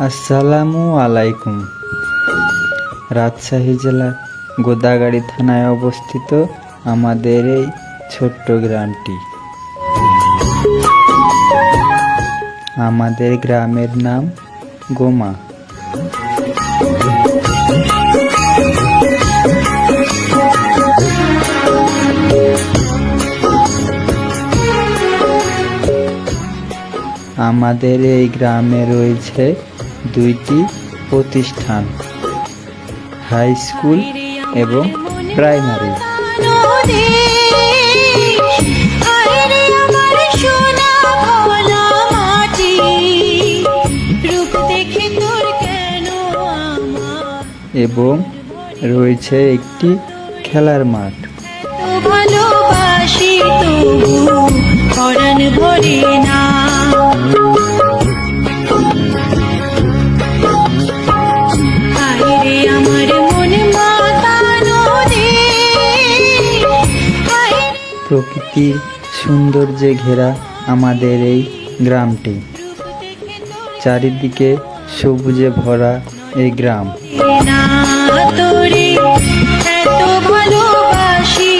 আসসালামু আলাইকুম। রাজশাহী জেলার গোদাগাড়ী থানায় অবস্থিত আমাদের এই ছোট্ট গ্রামটি। আমাদের গ্রামের নাম গোমা। আমাদের এই গ্রামে রয়েছে দুইটি প্রতিষ্ঠান, হাই স্কুল এবং প্রাইমারি। এবং রয়েছে একটি খেলার মাঠ। ভালোবাসি তবু পরাণ ভরে না, প্রকৃতির সৌন্দর্যে ঘেরা আমাদের এই গ্রামটি। চারিদিকে সবুজে ভরা এই গ্রাম। তোরে এত ভালোবাসি।